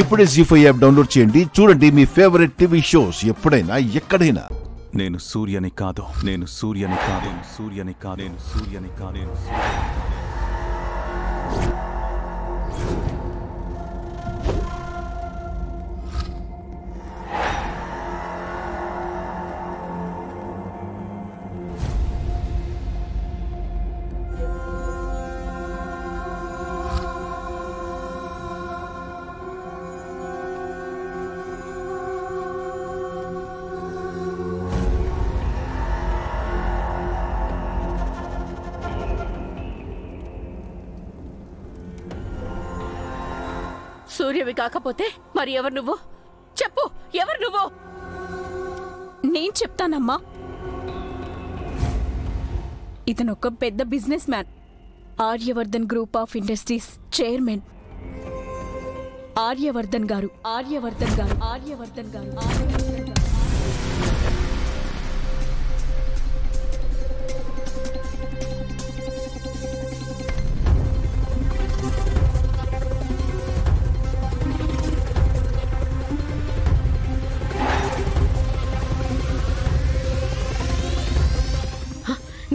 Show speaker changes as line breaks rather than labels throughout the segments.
ఇప్పుడే జీ5 app download చేయండి. చూడండి మీ ఫేవరెట్ టీవీ షోస్ ఎప్పుడైనా ఎక్కడైనా.
నేను సూర్యని కాదు, నేను సూర్యని కాదు, సూర్యని కాదు, నేను సూర్యని కాదు, నేను
సూర్యవి కాకపోతే మరి ఎవరు నువ్వు? చెప్పు, ఎవరు నువ్వు?
నేను చెప్తానమ్మా. ఇతను ఒక పెద్ద business man, Aryavardhan group of industries chairman. Aryavardhan గారు, ఆర్యవర్ధన్ గారు, ఆర్యవర్ధన్ గారు, ఆర్యవర్ధన్ గారు.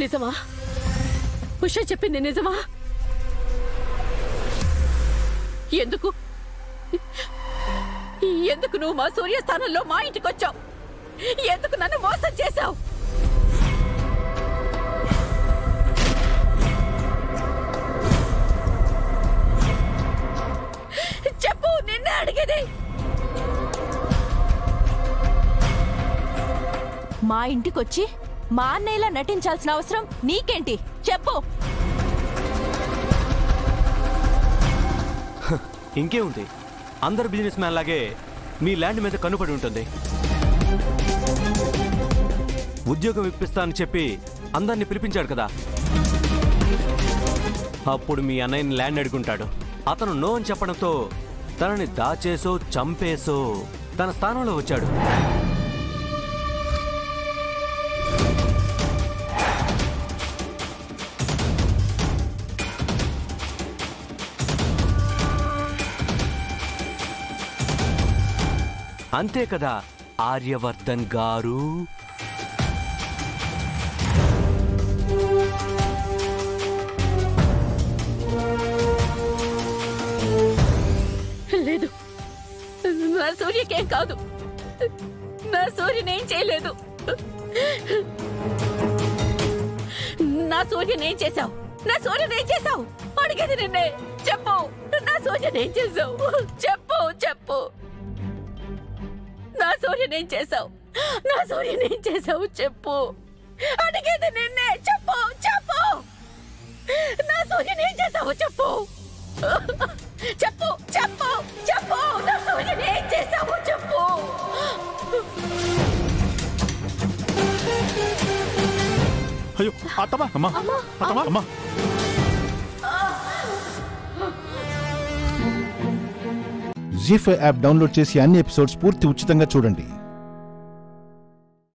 నిజమా? ఉషా చెప్పింది నిజమా? ఎందుకు ఎందుకు నువ్వు మా సూర్యస్థానంలో మా ఇంటికి వచ్చావు? ఎందుకు నన్ను మోసం చేశావు? చెప్పు, నిన్నే అడిగేది.
మా ఇంటికొచ్చి మా అన్నయ్యలా నటించాల్సిన అవసరం నీకేంటి? చెప్పు.
ఇంకే ఉంది, అందరు బిజినెస్ మ్యాన్ లాగే మీ ల్యాండ్ మీద కనుపడి ఉంటుంది. ఉద్యోగం ఇప్పిస్తా అని చెప్పి అందరినీ పిలిపించాడు కదా, అప్పుడు మీ అన్నయ్యని ల్యాండ్ అడుగుంటాడు. అతను నో అని చెప్పడంతో తనని దాచేసో చంపేసో తన స్థానంలో వచ్చాడు. అంతే కదా ఆర్యవర్ధన్ గారు?
లేదు, నా సూర్యకేం కాదు. నా సూర్యనేం చేయలేదు. నా సూర్యనేం చేశావు? నా సూర్యనేం చేశావు? అడిగేది నిన్నే. చెప్పు, నా సూర్యనేం చేశావు? చెప్పు, చెప్పు. నా సూర్యనేం చేశావు? నా సూర్యనేం చేశావు? చెప్పు, అడిగేది నిన్నే. చెప్పు, చెప్పు. నా సూర్యనేం చేశావు? చెప్పు, చెప్పు, చెప్పు, చెప్పు. నా సూర్యనేం చేశావు? చెప్పు.
అయ్యో అత్తమ్మా, అమ్మా, అత్తమ్మా, అమ్మా.
జీ5 యాప్ డౌన్లోడ్ చేసి అన్ని ఎపిసోడ్స్ పూర్తి ఉచితంగా చూడండి.